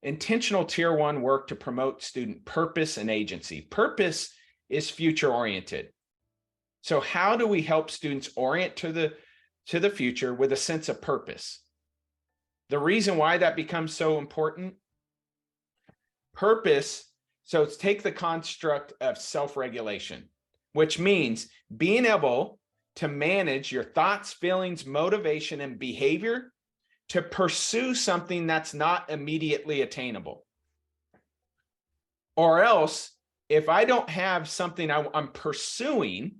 intentional Tier 1 work to promote student purpose and agency. Purpose is future oriented. So how do we help students orient to the future with a sense of purpose? The reason why that becomes so important, purpose, so let's take the construct of self-regulation, which means being able to manage your thoughts, feelings, motivation, and behavior to pursue something that's not immediately attainable. Or else, if I don't have something I'm pursuing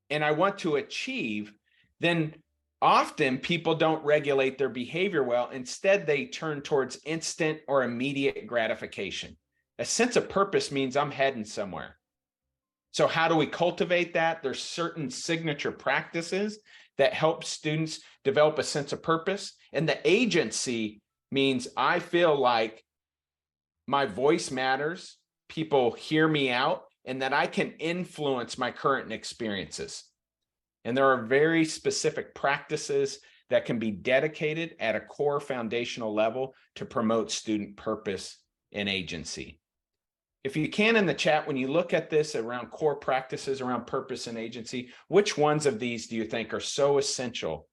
and I want to achieve, then often people don't regulate their behavior well. Instead, they turn towards instant or immediate gratification. A sense of purpose means I'm heading somewhere. So how do we cultivate that? There's certain signature practices that help students develop a sense of purpose. And the agency means I feel like my voice matters, people hear me out, and that I can influence my current experiences. And there are very specific practices that can be dedicated at a core foundational level to promote student purpose and agency. If you can in the chat, when you look at this around core practices around purpose and agency, which ones of these do you think are so essential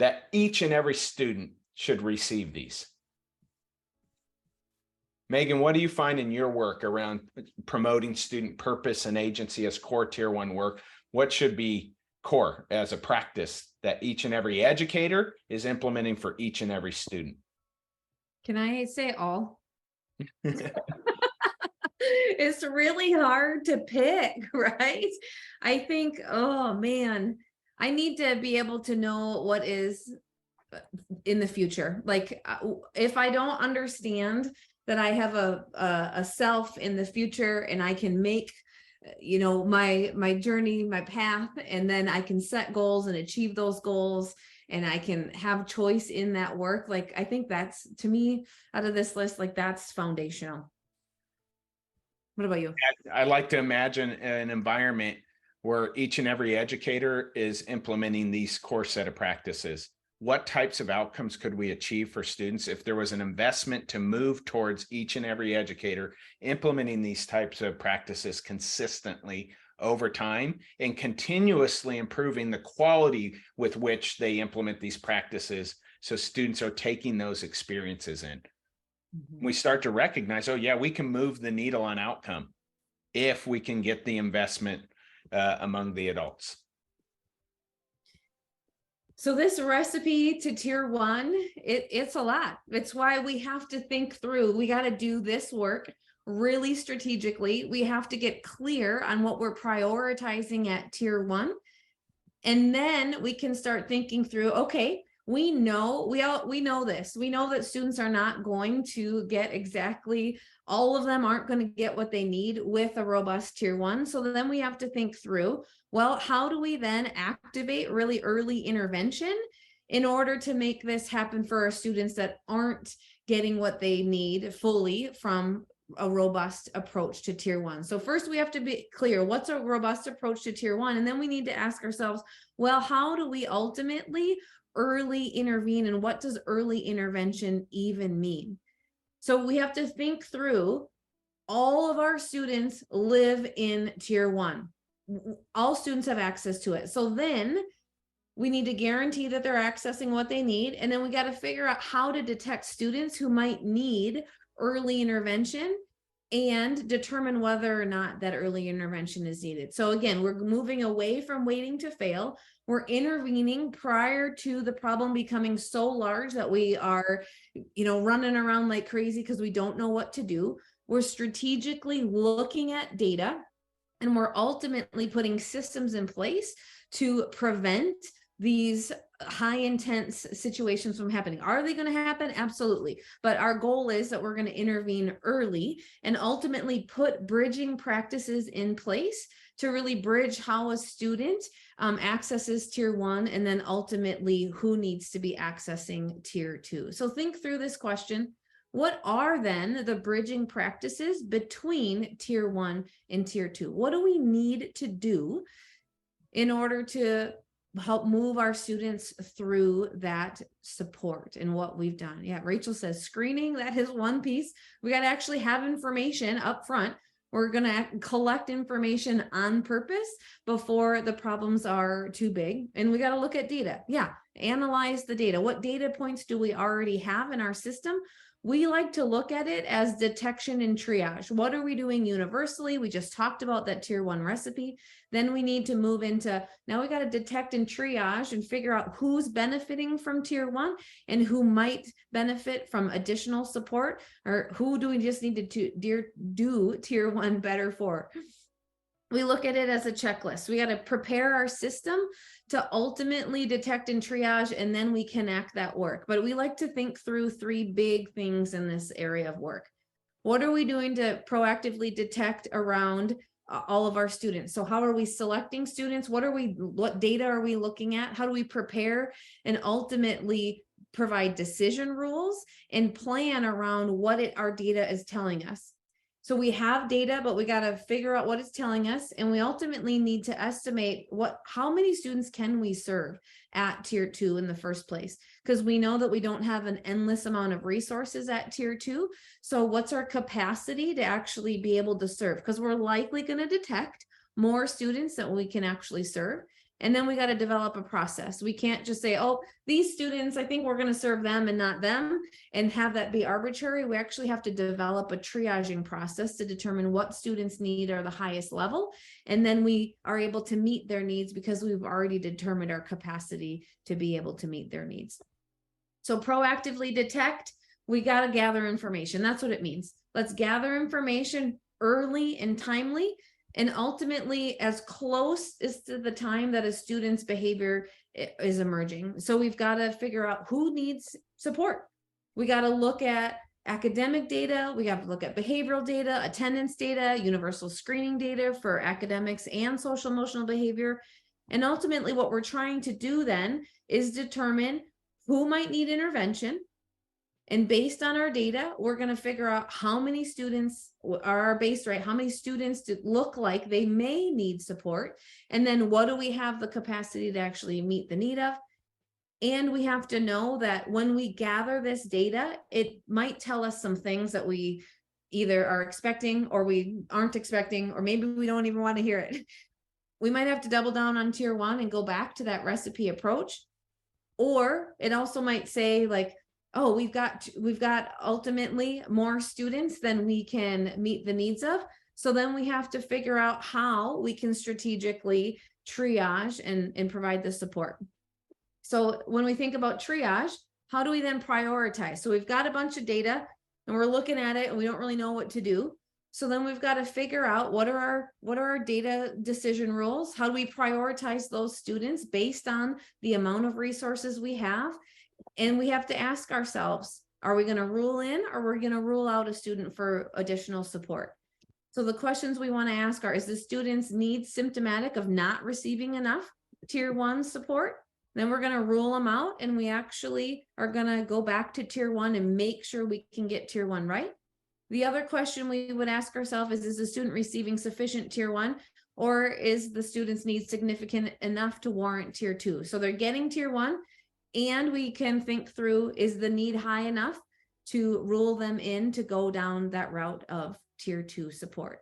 that each and every student should receive these? Megan, what do you find in your work around promoting student purpose and agency as core Tier 1 work? What should be core as a practice that each and every educator is implementing for each and every student? Can I say all? It's really hard to pick, right? I think, oh man, I need to be able to know what is in the future. Like if I don't understand that I have a self in the future and I can make, you know, my journey, my path, and then I can set goals and achieve those goals, and I can have choice in that work. Like, I think that's, to me, out of this list, like that's foundational. What about you? I like to imagine an environment where each and every educator is implementing these core set of practices. What types of outcomes could we achieve for students if there was an investment to move towards each and every educator implementing these types of practices consistently over time and continuously improving the quality with which they implement these practices so students are taking those experiences in? We start to recognize, oh yeah, we can move the needle on outcome if we can get the investment among the adults. So this recipe to Tier 1, it's a lot. It's why we have to think through. We got to do this work really strategically. We have to get clear on what we're prioritizing at Tier 1. And then we can start thinking through, okay, we know this. We know that students are not going to get exactly, all of them aren't going to get what they need with a robust Tier 1. So then we have to think through, well, how do we then activate really early intervention in order to make this happen for our students that aren't getting what they need fully from a robust approach to Tier 1. So first we have to be clear, what's a robust approach to Tier 1? And then we need to ask ourselves, well, how do we ultimately early intervene, and what does early intervention even mean? So we have to think through all of our students live in tier 1. All students have access to it. So then we need to guarantee that they're accessing what they need. And then we got to figure out how to detect students who might need early intervention and determine whether or not that early intervention is needed. So again, we're moving away from waiting to fail. We're intervening prior to the problem becoming so large that we are, running around like crazy because we don't know what to do. We're strategically looking at data, and we're ultimately putting systems in place to prevent these high intense situations from happening. Are they going to happen? Absolutely. But our goal is that we're going to intervene early and ultimately put bridging practices in place to really bridge how a student accesses tier 1, and then ultimately who needs to be accessing tier 2. So think through this question. What are then the bridging practices between tier 1 and tier 2? What do we need to do in order to help move our students through that support and what we've done? Yeah, Rachel says screening, that is one piece. We got to actually have information up front. We're going to collect information on purpose before the problems are too big. And we got to look at data. Yeah, analyze the data. What data points do we already have in our system? We like to look at it as detection and triage. What are we doing universally? We just talked about that tier 1 recipe. Then we need to move into, now we got to detect and triage and figure out who's benefiting from tier 1 and who might benefit from additional support, or who do we just need to do tier 1 better for. We look at it as a checklist. We got to prepare our system to ultimately detect and triage, and then we connect that work. But we like to think through 3 big things in this area of work. What are we doing to proactively detect around all of our students? So how are we selecting students? What data are we looking at? How do we prepare and ultimately provide decision rules and plan around what our data is telling us? So we have data, but we got to figure out what it's telling us. And we ultimately need to estimate how many students can we serve at tier 2 in the first place? Because we know that we don't have an endless amount of resources at tier 2. So what's our capacity to actually be able to serve? Because we're likely going to detect more students that we can actually serve. And then we got to develop a process. We can't just say, oh, these students, I think we're going to serve them and not them, and have that be arbitrary. We actually have to develop a triaging process to determine what students need are the highest level. And then we are able to meet their needs because we've already determined our capacity to be able to meet their needs. So proactively detect, we got to gather information. That's what it means. Let's gather information early and timely, and ultimately as close as to the time that a student's behavior is emerging. So we've got to figure out who needs support. We got to look at academic data. We have to look at behavioral data, attendance data, universal screening data for academics and social emotional behavior. And ultimately what we're trying to do then is determine who might need intervention. And based on our data, we're going to figure out how many students are our base rate, how many students look like they may need support. And then what do we have the capacity to actually meet the need of? And we have to know that when we gather this data, it might tell us some things that we either are expecting or we aren't expecting, or maybe we don't even want to hear it. We might have to double down on tier 1 and go back to that recipe approach. Or it also might say like, oh, we've got ultimately more students than we can meet the needs of. So then we have to figure out how we can strategically triage and provide the support. So when we think about triage, how do we then prioritize? So we've got a bunch of data and we're looking at it and we don't really know what to do. So then we've got to figure out what are our data decision rules? How do we prioritize those students based on the amount of resources we have? And we have to ask ourselves, are we going to rule in or are we going to rule out a student for additional support? So the questions we want to ask are, is the student's needs symptomatic of not receiving enough tier 1 support? Then we're going to rule them out, and we actually are going to go back to tier 1 and make sure we can get tier 1 right. The other question we would ask ourselves is the student receiving sufficient tier 1, or is the student's need significant enough to warrant tier 2? So they're getting tier 1, and we can think through, is the need high enough to rule them in to go down that route of tier 2 support.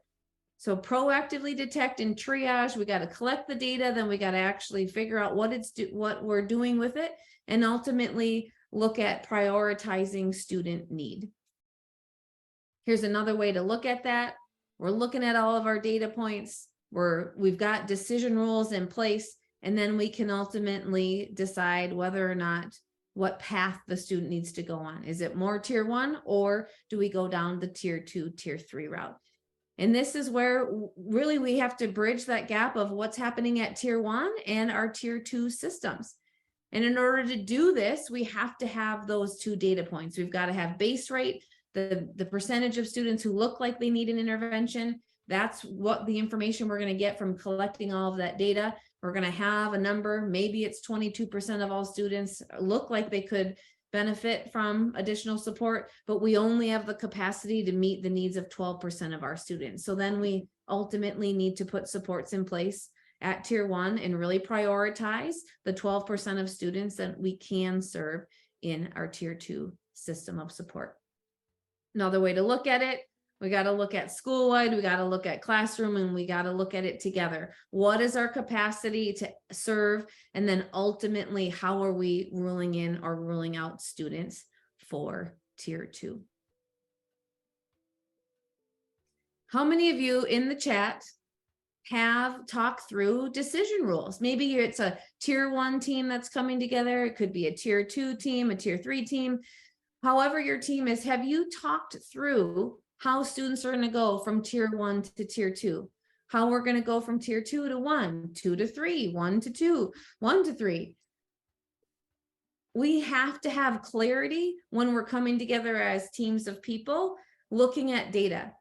So proactively detect and triage, we got to collect the data, then we got to actually figure out what we're doing with it, and ultimately look at prioritizing student need. Here's another way to look at that. We're looking at all of our data points. We've got decision rules in place, and then we can ultimately decide whether or not what path the student needs to go on. Is it more tier 1, or do we go down the tier 2, tier 3 route? And this is where really we have to bridge that gap of what's happening at tier 1 and our tier 2 systems. And in order to do this, we have to have those 2 data points. We've got to have base rate, the percentage of students who look like they need an intervention. That's what the information we're going to get from collecting all of that data. We're going to have a number, maybe it's 22% of all students look like they could benefit from additional support, but we only have the capacity to meet the needs of 12% of our students. So then we ultimately need to put supports in place at tier 1 and really prioritize the 12% of students that we can serve in our tier 2 system of support. Another way to look at it, we got to look at school-wide, we got to look at classroom, and we got to look at it together. What is our capacity to serve? And then ultimately, how are we ruling in or ruling out students for tier 2? How many of you in the chat have talked through decision rules? Maybe it's a tier 1 team that's coming together. It could be a tier 2 team, a tier 3 team. However your team is, have you talked through how students are going to go from tier 1 to tier 2? How we're going to go from tier 2 to 1, 2 to 3, 1 to 2, 1 to 3. We have to have clarity when we're coming together as teams of people looking at data.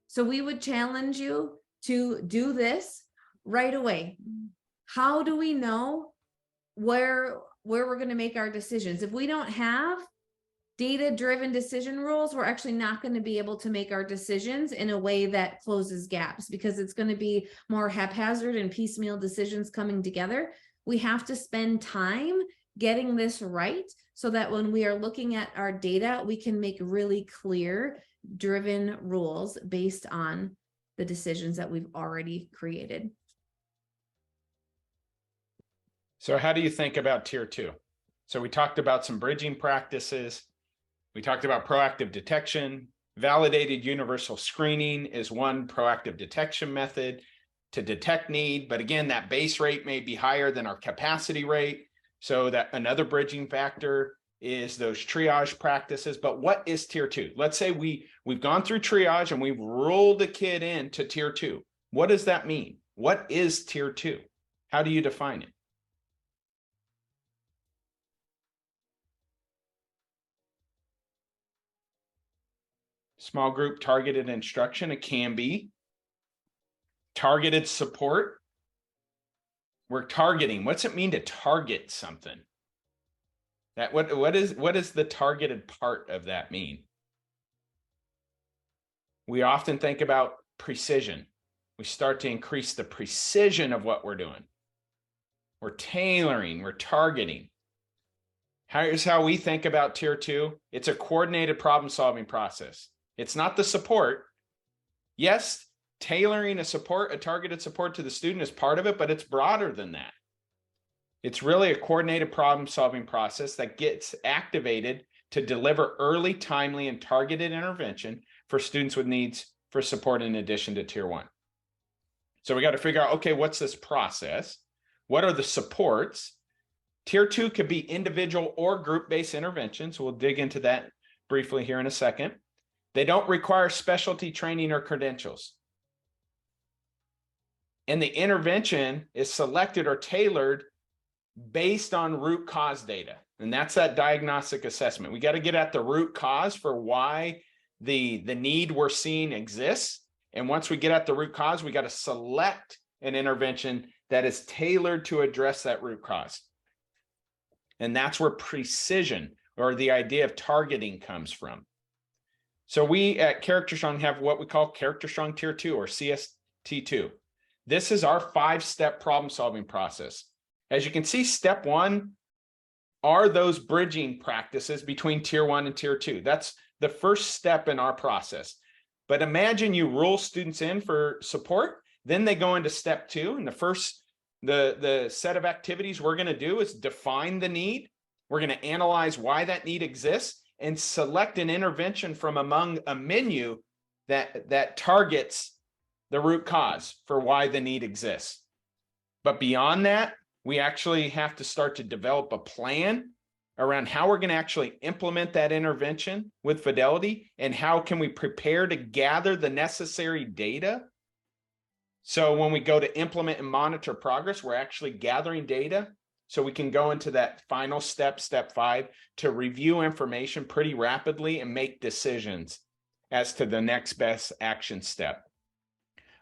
So we would challenge you to do this right away. How do we know where we're going to make our decisions? If we don't have data-driven decision rules, we're actually not going to be able to make our decisions in a way that closes gaps, because it's going to be more haphazard and piecemeal decisions coming together. We have to spend time getting this right so that when we are looking at our data, we can make really clear driven rules based on the decisions that we've already created. So how do you think about tier 2? So we talked about some bridging practices. We talked about proactive detection. Validated universal screening is one proactive detection method to detect need. But again, that base rate may be higher than our capacity rate. So that another bridging factor is those triage practices. But what is tier 2? Let's say we've gone through triage and we've rolled a kid into tier 2. What does that mean? What is tier 2? How do you define it? Small group targeted instruction, it can be. Targeted support. We're targeting. What's it mean to target something? That what is the targeted part of that mean? We often think about precision. We start to increase the precision of what we're doing. We're tailoring, we're targeting. Here's how we think about tier 2. It's a coordinated problem-solving process. It's not the support. Yes, tailoring a targeted support to the student is part of it, but it's broader than that. It's really a coordinated problem-solving process that gets activated to deliver early, timely, and targeted intervention for students with needs for support in addition to tier 1. So we got to figure out, okay, what's this process? What are the supports? Tier 2 could be individual or group-based interventions. We'll dig into that briefly here in a second. They don't require specialty training or credentials. And the intervention is selected or tailored based on root cause data. And that's that diagnostic assessment. We got to get at the root cause for why the need we're seeing exists. And once we get at the root cause, we got to select an intervention that is tailored to address that root cause. And that's where precision, or the idea of targeting, comes from. So we at Character Strong have what we call Character Strong Tier 2, or CST2. This is our 5-step problem-solving process. As you can see, step 1 are those bridging practices between tier 1 and tier 2. That's the first step in our process. But imagine you rule students in for support, then they go into step 2. And the set of activities we're going to do is define the need. We're going to analyze why that need exists and select an intervention from among a menu that targets the root cause for why the need exists. But beyond that, we actually have to start to develop a plan around how we're going to actually implement that intervention with fidelity, and how can we prepare to gather the necessary data. So when we go to implement and monitor progress, we're actually gathering data so we can go into that final step, step 5, to review information pretty rapidly and make decisions as to the next best action step.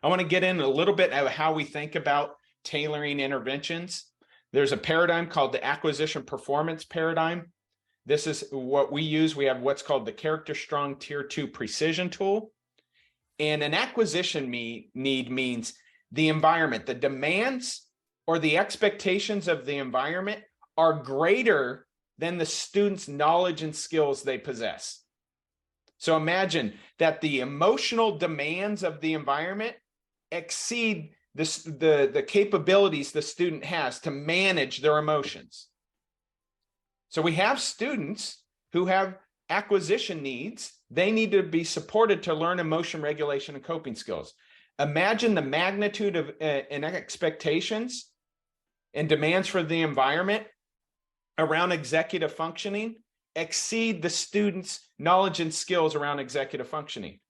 I want to get in a little bit of how we think about tailoring interventions. There's a paradigm called the acquisition performance paradigm. This is what we use. We have what's called the Character Strong Tier 2 precision tool. And an acquisition need means the environment, the demands or the expectations of the environment are greater than the student's knowledge and skills they possess. So imagine that the emotional demands of the environment exceed the capabilities the student has to manage their emotions. So we have students who have acquisition needs. They need to be supported to learn emotion regulation and coping skills. Imagine the magnitude of and expectations and demands for the environment around executive functioning exceed the student's knowledge and skills around executive functioning.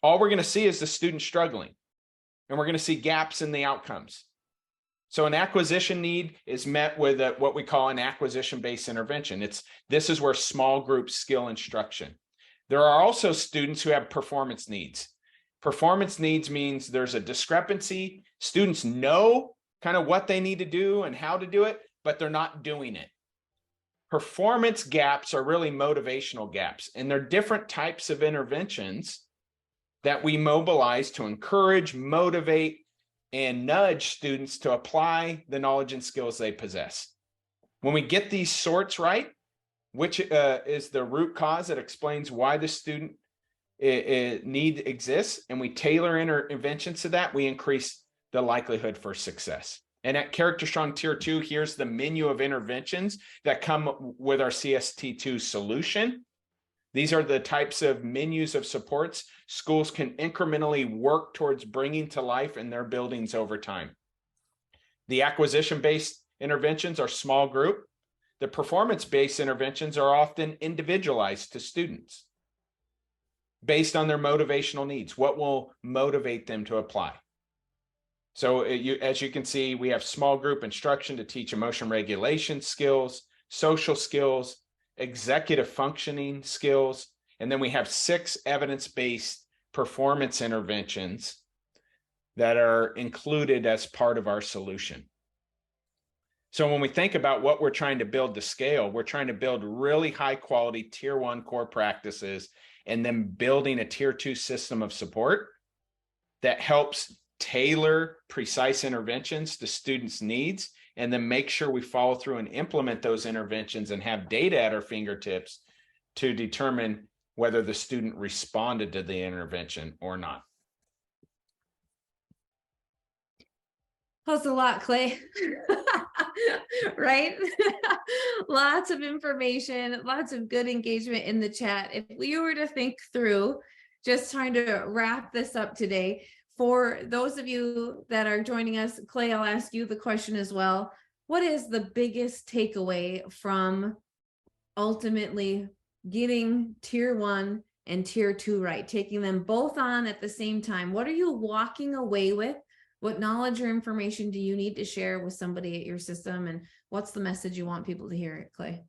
All we're going to see is the student struggling, and we're going to see gaps in the outcomes. So an acquisition need is met with what we call an acquisition-based intervention. This is where small group skill instruction. There are also students who have performance needs. Performance needs means there's a discrepancy. Students know kind of what they need to do and how to do it, but they're not doing it. Performance gaps are really motivational gaps, and they're different types of interventions that we mobilize to encourage, motivate, and nudge students to apply the knowledge and skills they possess. When we get these sorts right, which is the root cause that explains why the student need exists, and we tailor interventions to that, we increase the likelihood for success. And at Character Strong Tier 2, here's the menu of interventions that come with our CST2 solution. These are the types of menus of supports schools can incrementally work towards bringing to life in their buildings over time. The acquisition-based interventions are small group. The performance-based interventions are often individualized to students based on their motivational needs. What will motivate them to apply? So as you can see, we have small group instruction to teach emotion regulation skills, social skills, executive functioning skills, and then we have 6 evidence-based performance interventions that are included as part of our solution. So when we think about what we're trying to build to scale, we're trying to build really high quality Tier 1 core practices, and then building a Tier 2 system of support that helps tailor precise interventions to students' needs, and then make sure we follow through and implement those interventions and have data at our fingertips to determine whether the student responded to the intervention or not. That's a lot, Clay. Right? Lots of information, lots of good engagement in the chat. If we were to think through, just trying to wrap this up today, for those of you that are joining us, Clay, I'll ask you the question as well. What is the biggest takeaway from ultimately getting Tier 1 and Tier 2 right, taking them both on at the same time? What are you walking away with? What knowledge or information do you need to share with somebody at your system? And what's the message you want people to hear, Clay?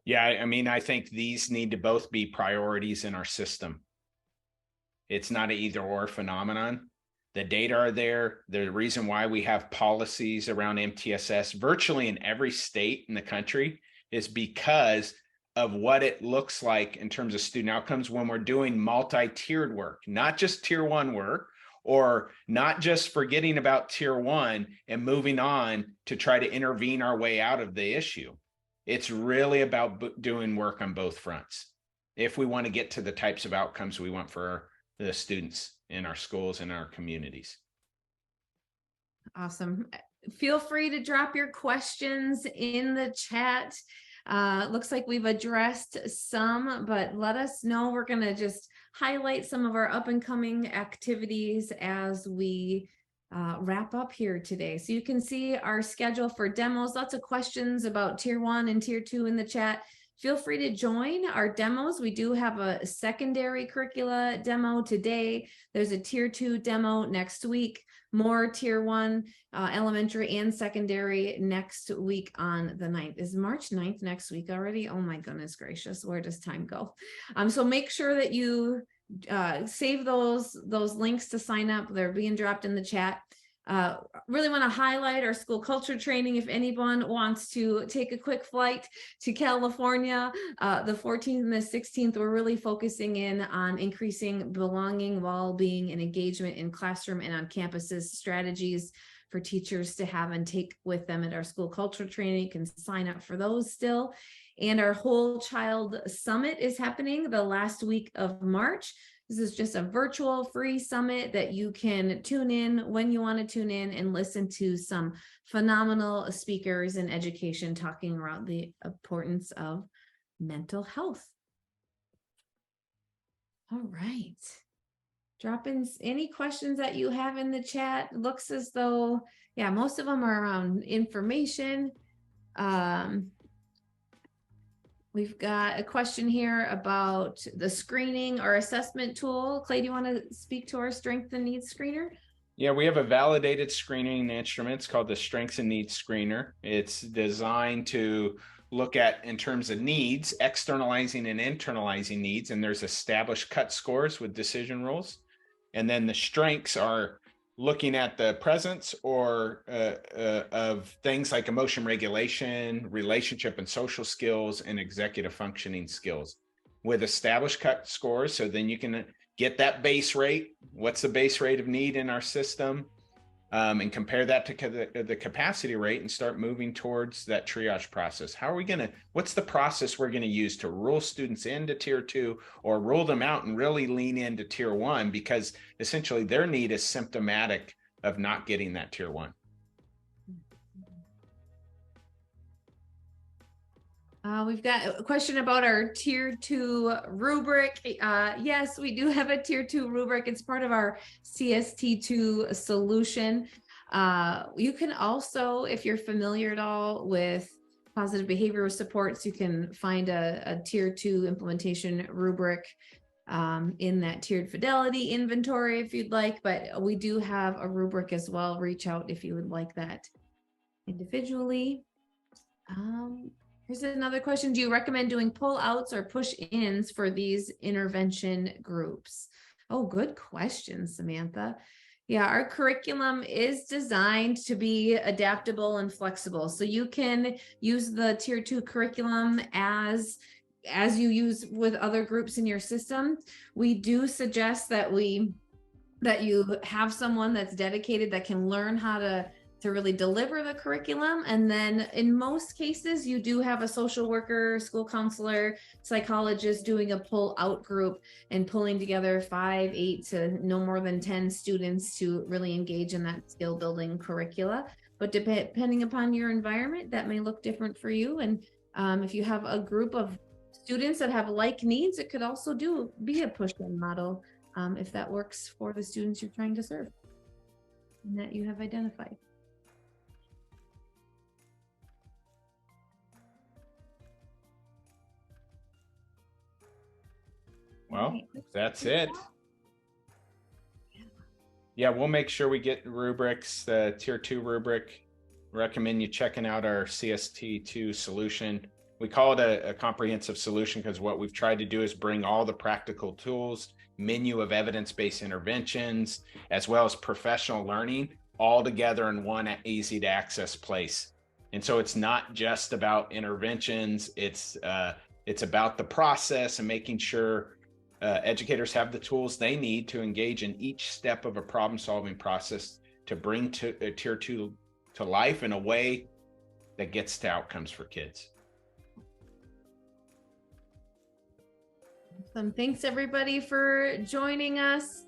Yeah, I mean, I think these need to both be priorities in our system. It's not an either or phenomenon. The data are there. The reason why we have policies around MTSS virtually in every state in the country is because of what it looks like in terms of student outcomes when we're doing multi-tiered work, not just Tier 1 work, or not just forgetting about Tier 1 and moving on to try to intervene our way out of the issue. It's really about doing work on both fronts if we want to get to the types of outcomes we want for the students in our schools and our communities. Awesome. Feel free to drop your questions in the chat. Looks like we've addressed some, but let us know. We're going to just highlight some of our up and coming activities as we wrap up here today. So you can see our schedule for demos, lots of questions about tier 1 and tier 2 in the chat. Feel free to join our demos. We do have a secondary curricula demo today. There's a tier 2 demo next week, more tier 1 elementary and secondary next week on the 9th. Is March 9th next week already? Oh my goodness gracious, where does time go? So make sure that you save those links to sign up. They're being dropped in the chat. Really want to highlight our school culture training. If anyone wants to take a quick flight to California, the 14th and the 16th, we're really focusing in on increasing belonging, well-being, and engagement in classroom and on campuses, strategies for teachers to have and take with them at our school culture training. You can sign up for those still. And our Whole Child Summit is happening the last week of March. This is just a virtual free summit that you can tune in when you want to tune in and listen to some phenomenal speakers in education talking around the importance of mental health. All right. Drop in any questions that you have in the chat. Looks as though, yeah, most of them are around information. We've got a question here about the screening or assessment tool. Clay, do you want to speak to our strength and needs screener? Yeah, we have a validated screening instrument. It's called the Strengths and Needs Screener. It's designed to look at, in terms of needs, externalizing and internalizing needs, and there's established cut scores with decision rules. And then the strengths are looking at the presence or of things like emotion regulation, relationship and social skills, and executive functioning skills with established cut scores. So then you can get that base rate. What's the base rate of need in our system? And compare that to the capacity rate and start moving towards that triage process. How are we going to, what's the process we're going to use to rule students into tier 2 or rule them out and really lean into tier 1, because essentially their need is symptomatic of not getting that tier 1. We've got a question about our tier 2 rubric. Yes, we do have a tier 2 rubric. It's part of our CST2 solution. You can also, if you're familiar at all with positive behavioral supports, you can find a tier 2 implementation rubric in that tiered fidelity inventory if you'd like, but we do have a rubric as well. Reach out if you would like that individually. Here's another question. Do you recommend doing pull-outs or push-ins for these intervention groups? Oh, good question, Samantha. Yeah, our curriculum is designed to be adaptable and flexible. So you can use the tier 2 curriculum as you use with other groups in your system. We do suggest that you have someone that's dedicated that can learn how to really deliver the curriculum. And then in most cases, you do have a social worker, school counselor, psychologist doing a pull out group and pulling together 5, 8 to no more than 10 students to really engage in that skill building curricula. But depending upon your environment, that may look different for you. And if you have a group of students that have like needs, it could also be a push-in model if that works for the students you're trying to serve and that you have identified. Well, that's it. Yeah, we'll make sure we get rubrics, the tier 2 rubric. Recommend you checking out our CST2 solution. We call it a comprehensive solution because what we've tried to do is bring all the practical tools, menu of evidence-based interventions, as well as professional learning all together in one easy to access place. And so it's not just about interventions, it's about the process and making sure educators have the tools they need to engage in each step of a problem-solving process to bring tier 2 to life in a way that gets to outcomes for kids. Thanks everybody for joining us.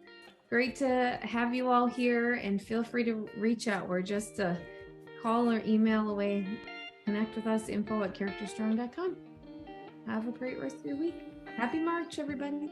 Great to have you all here, and feel free to reach out. We're just a call or email away. Connect with us, info@characterstrong.com. Have a great rest of your week. Happy March, everybody.